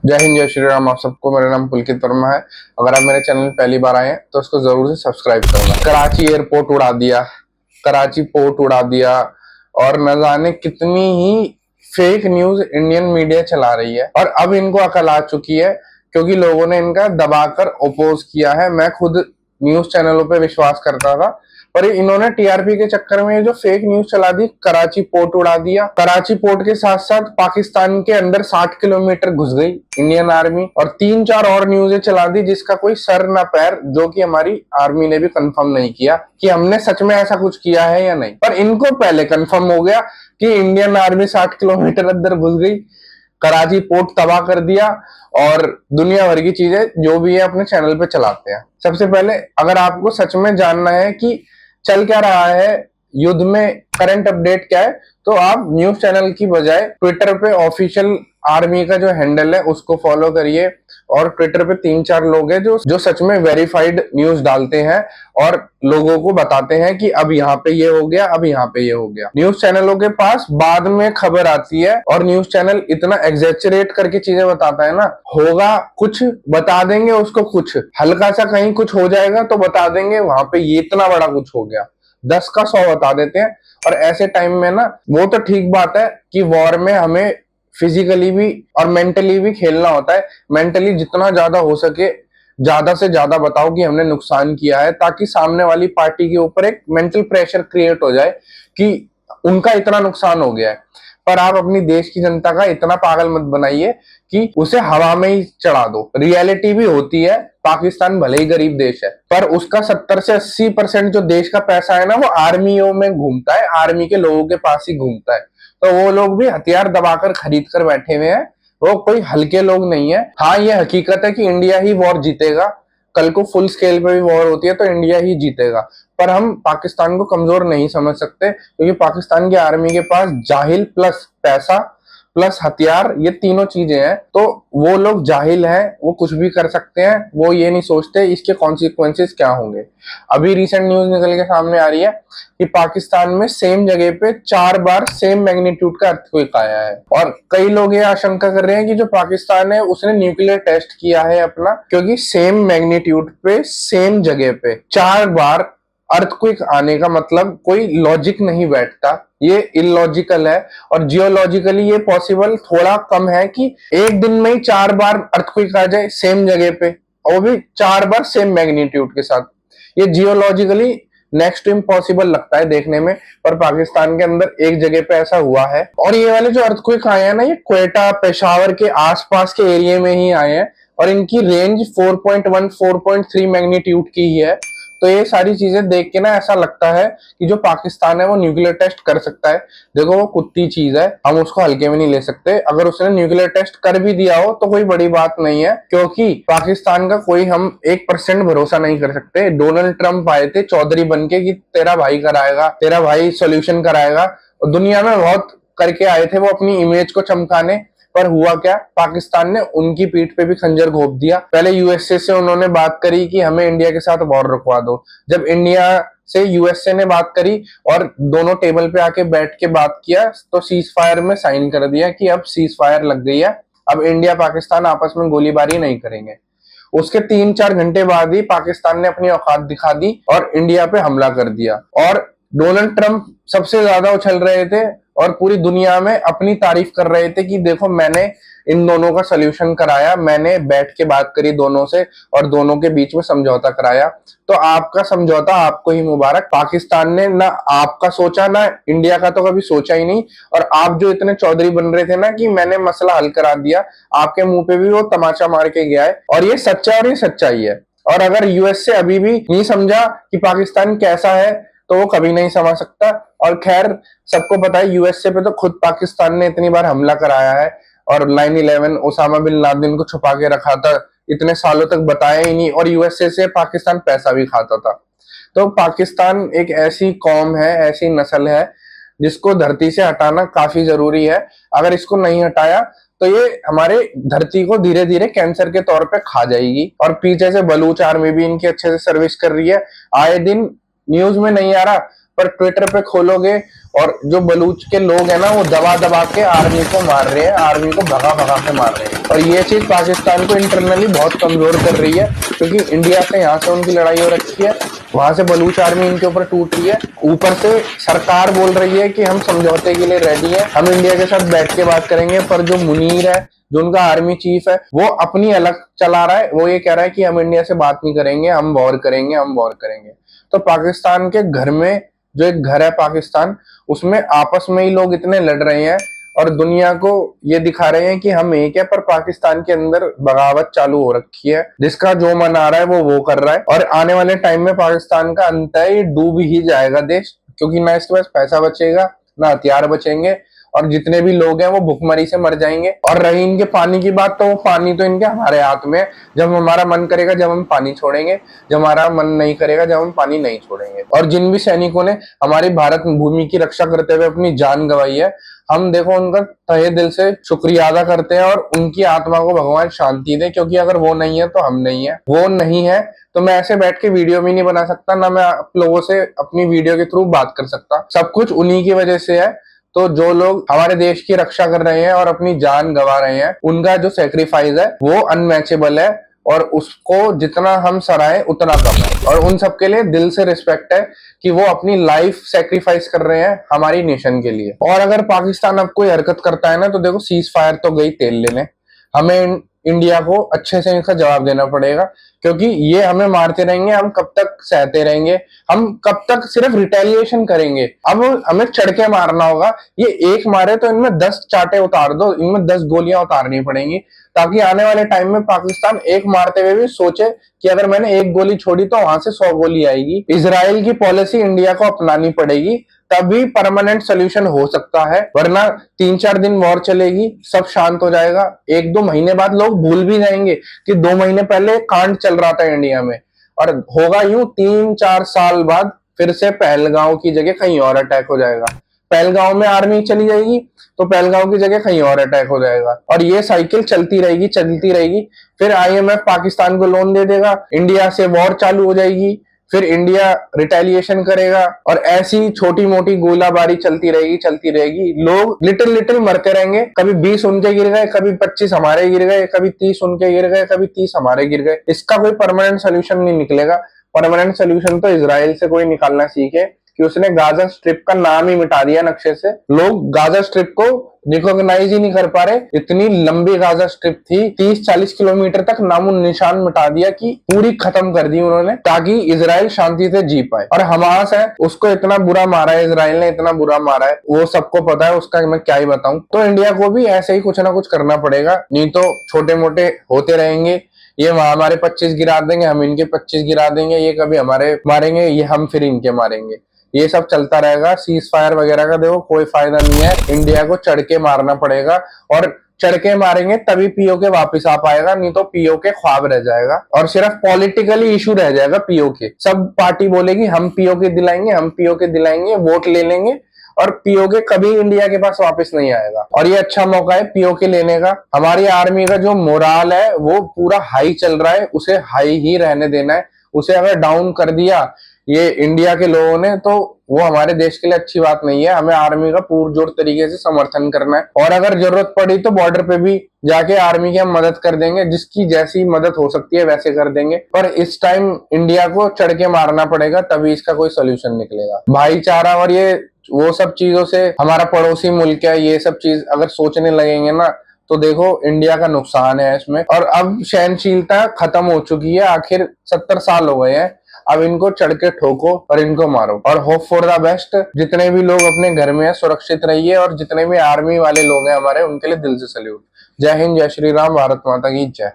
जय हिंद, जय श्री राम। आप सबको मेरा नाम पुलकित वर्मा है। अगर आप मेरे चैनल पहली बार आए हैं तो उसको जरूर से सब्सक्राइब करना। कराची एयरपोर्ट उड़ा दिया, कराची पोर्ट उड़ा दिया, और न जाने कितनी ही फेक न्यूज इंडियन मीडिया चला रही है। और अब इनको अकल आ चुकी है क्योंकि लोगों ने इनका दबाकर ओपोज किया है। मैं खुद न्यूज चैनलों पे विश्वास करता था, पर इन्होंने टीआरपी के चक्कर में जो फेक न्यूज चला दी, कराची पोर्ट उड़ा दिया। कराची पोर्ट के साथ साथ पाकिस्तान के अंदर 60 किलोमीटर घुस गई इंडियन आर्मी, और 3-4 और न्यूज़ें चला दी जिसका कोई सर ना पैर, जो कि हमारी आर्मी ने भी कंफर्म नहीं किया कि हमने सच में ऐसा कुछ किया है या नहीं। पर इनको पहले कंफर्म हो गया कि इंडियन आर्मी 60 किलोमीटर अंदर घुस गई, कराची पोर्ट तबाह कर दिया, और दुनिया भर की चीजें जो भी है अपने चैनल पे चलाते हैं। सबसे पहले अगर आपको सच में जानना है कि चल क्या रहा है युद्ध में, करंट अपडेट क्या है, तो आप न्यूज चैनल की बजाय ट्विटर पे ऑफिशियल आर्मी का जो हैंडल है उसको फॉलो करिए। और ट्विटर पे 3-4 लोग हैं जो सच में वेरीफाइड न्यूज डालते हैं और लोगों को बताते हैं कि अब यहाँ पे ये हो गया, अब यहाँ पे ये हो गया। न्यूज चैनलों के पास बाद में खबर आती है और न्यूज चैनल इतना एग्जेचरेट करके चीजें बताता है ना, होगा कुछ बता देंगे उसको, कुछ हल्का सा कहीं कुछ हो जाएगा तो बता देंगे वहां पे ये इतना बड़ा कुछ हो गया, 10 का 100 बता देते हैं। और ऐसे टाइम में ना, वो तो ठीक बात है कि वॉर में हमें फिजिकली भी और मेंटली भी खेलना होता है। मेंटली जितना ज्यादा हो सके ज्यादा से ज्यादा बताओ कि हमने नुकसान किया है, ताकि सामने वाली पार्टी के ऊपर एक मेंटल प्रेशर क्रिएट हो जाए कि उनका इतना नुकसान हो गया है। पर आप अपनी देश की जनता का इतना पागल मत बनाइए कि उसे हवा में ही चढ़ा दो। रियलिटी भी होती है, पाकिस्तान भले ही गरीब देश है पर उसका 70 से 80% जो देश का पैसा है ना, वो आर्मियों में घूमता है, आर्मी के लोगों के पास ही घूमता है। तो वो लोग भी हथियार दबाकर खरीद कर बैठे हुए हैं, वो कोई हल्के लोग नहीं है। हाँ, ये हकीकत है कि इंडिया ही वॉर जीतेगा, कल को फुल स्केल पे भी वॉर होती है तो इंडिया ही जीतेगा। पर हम पाकिस्तान को कमजोर नहीं समझ सकते क्योंकि पाकिस्तान की आर्मी के पास जाहिल प्लस पैसा प्लस हथियार, ये तीनों चीजें हैं। तो वो लोग जाहिल हैं, वो कुछ भी कर सकते हैं, वो ये नहीं सोचते इसके कॉन्सिक्वेंसेस क्या होंगे। अभी रिसेंट न्यूज निकल के सामने आ रही है कि पाकिस्तान में सेम जगह पे 4 बार सेम मैग्नीट्यूड का अर्थक्वेक आया है। और कई लोग ये आशंका कर रहे हैं कि जो पाकिस्तान है उसने न्यूक्लियर टेस्ट किया है अपना, क्योंकि सेम मैग्नीट्यूड पे सेम जगह पे 4 बार अर्थक्वेक आने का मतलब कोई लॉजिक नहीं बैठता, ये इलॉजिकल है। और जियोलॉजिकली ये पॉसिबल थोड़ा कम है कि एक दिन में ही 4 बार अर्थक्वेक आ जाए सेम जगह पे, और वो भी 4 बार सेम मैग्नीट्यूड के साथ। ये जियोलॉजिकली नेक्स्ट टू इम्पॉसिबल लगता है देखने में, पर पाकिस्तान के अंदर एक जगह पे ऐसा हुआ है। और ये वाले जो अर्थक्वेक आए हैं ना, ये क्वेटा पेशावर के आसपास के एरिया में ही आए हैं, और इनकी रेंज 4.1 4.3 मैग्नीट्यूड की ही है। तो ये सारी चीजें देख के ना ऐसा लगता है कि जो पाकिस्तान है वो न्यूक्लियर टेस्ट कर सकता है। देखो, वो कुत्ती चीज है, हम उसको हल्के में नहीं ले सकते। अगर उसने न्यूक्लियर टेस्ट कर भी दिया हो तो कोई बड़ी बात नहीं है, क्योंकि पाकिस्तान का कोई हम 1% भरोसा नहीं कर सकते। डोनाल्ड ट्रंप आए थे चौधरी बनके कि तेरा भाई कराएगा, तेरा भाई सोल्यूशन कराएगा, और दुनिया में बहुत करके आए थे वो अपनी इमेज को चमकाने। पर हुआ क्या, पाकिस्तान ने उनकी पीठ पे भी खंजर घोंप दिया। पहले यूएसए से उन्होंने बात करी कि हमें इंडिया के साथ वॉर रुकवा दो। जब इंडिया से यूएसए ने बात करी और दोनों टेबल पे आके बैठ के बात किया, तो सीज फायर में साइन कर दिया कि अब सीज फायर लग गई है, अब इंडिया पाकिस्तान आपस में गोलीबारी नहीं करेंगे। उसके 3-4 घंटे बाद ही पाकिस्तान ने अपनी औकात दिखा दी और इंडिया पे हमला कर दिया। और डोनाल्ड ट्रंप सबसे ज्यादा उछल रहे थे और पूरी दुनिया में अपनी तारीफ कर रहे थे कि देखो, मैंने इन दोनों का सलूशन कराया, मैंने बैठ के बात करी दोनों से और दोनों के बीच में समझौता कराया। तो आपका समझौता आपको ही मुबारक। पाकिस्तान ने ना आपका सोचा ना इंडिया का तो कभी सोचा ही नहीं। और आप जो इतने चौधरी बन रहे थे ना कि मैंने मसला हल करा दिया, आपके मुंह पे भी वो तमाचा मार के गया है। और ये सच्चा और ये सच्चाई है। और अगर यूएस से अभी भी नहीं समझा कि पाकिस्तान कैसा है तो वो कभी नहीं समझ सकता। और खैर, सबको पता है यूएसए पे तो खुद पाकिस्तान ने इतनी बार हमला कराया है, और 9/11 ओसामा बिन लादेन को छुपा के रखा था, इतने सालों तक बताया ही नहीं, और यूएसए से पाकिस्तान पैसा भी खाता था। तो पाकिस्तान एक ऐसी कौम है, ऐसी नस्ल है जिसको धरती से हटाना काफी जरूरी है। अगर इसको नहीं हटाया तो ये हमारे धरती को धीरे धीरे कैंसर के तौर पे खा जाएगी। और पीछे से बलूच आर्मी भी इनकी अच्छे से सर्विस कर रही है। आए दिन न्यूज में नहीं आ रहा, पर ट्विटर पे खोलोगे और जो बलूच के लोग हैं ना, वो दबा दबा के आर्मी को मार रहे हैं, आर्मी को भगा भगा के मार रहे हैं। और ये चीज पाकिस्तान को इंटरनली बहुत कमजोर कर रही है, क्योंकि इंडिया से यहाँ से उनकी लड़ाई हो रखी है, वहां से बलूच आर्मी इनके ऊपर टूट रही है, ऊपर से सरकार बोल रही है कि हम समझौते के लिए रेडी हैं, हम इंडिया के साथ बैठ के बात करेंगे। पर जो मुनीर है, जो उनका आर्मी चीफ है, वो अपनी अलग चला रहा है, वो ये कह रहा है कि हम इंडिया से बात नहीं करेंगे, हम वॉर करेंगे, हम वॉर करेंगे। तो पाकिस्तान के घर में, जो एक घर है पाकिस्तान, उसमें आपस में ही लोग इतने लड़ रहे हैं और दुनिया को ये दिखा रहे हैं कि हम एक है, पर पाकिस्तान के अंदर बगावत चालू हो रखी है, जिसका जो मन आ रहा है वो कर रहा है। और आने वाले टाइम में पाकिस्तान का अंत है, ये डूब ही जाएगा देश, क्योंकि ना इसके पास पैसा बचेगा, ना हथियार बचेंगे, और जितने भी लोग हैं वो भुखमरी से मर जाएंगे। और रही इनके पानी की बात, तो वो पानी तो इनके हमारे हाथ में है, जब हमारा मन करेगा जब हम पानी छोड़ेंगे, जब हमारा मन नहीं करेगा जब हम पानी नहीं छोड़ेंगे। और जिन भी सैनिकों ने हमारी भारत भूमि की रक्षा करते हुए अपनी जान गंवाई है, हम देखो उनका तहे दिल से शुक्रिया अदा करते हैं, और उनकी आत्मा को भगवान शांति दे, क्योंकि अगर वो नहीं है तो हम नहीं है, वो नहीं है तो मैं ऐसे बैठ के वीडियो भी नहीं बना सकता, ना मैं आप लोगों से अपनी वीडियो के थ्रू बात कर सकता। सब कुछ उन्हीं की वजह से है। तो जो लोग हमारे देश की रक्षा कर रहे हैं और अपनी जान गंवा रहे हैं, उनका जो सेक्रीफाइस है वो अनमैचेबल है, और उसको जितना हम सराहें उतना कम है। और उन सबके लिए दिल से रिस्पेक्ट है कि वो अपनी लाइफ सेक्रीफाइस कर रहे हैं हमारी नेशन के लिए। और अगर पाकिस्तान अब कोई हरकत करता है ना, तो देखो सीज फायर तो गई तेल लेने, हमें इंडिया को अच्छे से इसका जवाब देना पड़ेगा, क्योंकि ये हमें मारते रहेंगे, हम कब तक सहते रहेंगे, हम कब तक सिर्फ रिटेलिएशन करेंगे। अब हमें चढ़ के मारना होगा, ये एक मारे तो इनमें 10 चाटे उतार दो, इनमें 10 गोलियां उतारनी पड़ेंगी, ताकि आने वाले टाइम में पाकिस्तान एक मारते हुए भी सोचे कि अगर मैंने एक गोली छोड़ी तो वहां से 100 गोली आएगी। इजराइल की पॉलिसी इंडिया को अपनानी पड़ेगी, तभी परमानेंट सोल्यूशन हो सकता है, वरना 3-4 दिन वॉर चलेगी, सब शांत हो जाएगा, 1-2 महीने बाद लोग भूल भी जाएंगे कि 2 महीने पहले कांड चल रहा था इंडिया में। और होगा यूं 3-4 साल बाद फिर से पहलगांव की जगह कहीं और अटैक हो जाएगा, पहलगांव में आर्मी चली जाएगी तो पहलगांव की जगह कहीं और अटैक हो जाएगा, और ये साइकिल चलती रहेगी चलती रहेगी। फिर आईएमएफ पाकिस्तान को लोन दे देगा, इंडिया से वॉर चालू हो जाएगी, फिर इंडिया रिटेलिएशन करेगा, और ऐसी छोटी मोटी गोलाबारी चलती रहेगी, लोग लिटिल लिटिल मरते रहेंगे, कभी 20 उनके गिर गए, कभी 25 हमारे गिर गए, कभी 30 उनके गिर गए, कभी 30 हमारे गिर गए। इसका कोई परमानेंट सोल्यूशन नहीं निकलेगा। परमानेंट सोल्यूशन तो इजराइल से कोई निकालना सीखे, कि उसने गाजा स्ट्रिप का नाम ही मिटा दिया नक्शे से, लोग गाजा स्ट्रिप को रिकॉग्नाइज ही नहीं कर पा रहे। इतनी लंबी गाजा स्ट्रिप थी, 30-40 किलोमीटर तक नामो निशान मिटा दिया, कि पूरी खत्म कर दी उन्होंने, ताकि इजराइल शांति से जी पाए। और हमास है, उसको इतना बुरा मारा है इजराइल ने, इतना बुरा मारा है, वो सबको पता है, उसका मैं क्या ही बताऊं। तो इंडिया को भी ऐसे ही कुछ ना कुछ करना पड़ेगा, नहीं तो छोटे मोटे होते रहेंगे, ये हमारे 25 गिरा देंगे, हम इनके 25 गिरा देंगे, ये कभी हमारे मारेंगे, ये हम फिर इनके मारेंगे, ये सब चलता रहेगा। सीज फायर वगैरह का देखो कोई फायदा नहीं है, इंडिया को चढ़ के मारना पड़ेगा, और चढ़ के मारेंगे तभी पीओके वापस आ पाएगा, नहीं तो पीओके ख्वाब रह जाएगा, और सिर्फ पॉलिटिकली इशू रह जाएगा पीओके। सब पार्टी बोलेगी हम पीओके दिलाएंगे, हम पीओके दिलाएंगे, वोट ले लेंगे, और पीओके कभी इंडिया के पास वापस नहीं आएगा। और ये अच्छा मौका है पीओके लेने का। हमारी आर्मी का जो मोराल है वो पूरा हाई चल रहा है, उसे हाई ही रहने देना है। उसे अगर डाउन कर दिया ये इंडिया के लोगों ने, तो वो हमारे देश के लिए अच्छी बात नहीं है। हमें आर्मी का पुरजोर तरीके से समर्थन करना है, और अगर जरूरत पड़ी तो बॉर्डर पे भी जाके आर्मी की हम मदद कर देंगे, जिसकी जैसी मदद हो सकती है वैसे कर देंगे। पर इस टाइम इंडिया को चढ़ के मारना पड़ेगा, तभी इसका कोई सोल्यूशन निकलेगा। भाईचारा और ये वो सब चीजों से, हमारा पड़ोसी मुल्क है, ये सब चीज अगर सोचने लगेंगे ना, तो देखो इंडिया का नुकसान है इसमें। और अब सहनशीलता खत्म हो चुकी है, आखिर 70 साल हो गए हैं, अब इनको चढ़ के ठोको और इनको मारो, और होप फॉर द बेस्ट। जितने भी लोग अपने घर में है सुरक्षित रहिए, और जितने भी आर्मी वाले लोग हैं हमारे, उनके लिए दिल से सैल्यूट। जय हिंद, जय श्री राम, भारत माता की जय।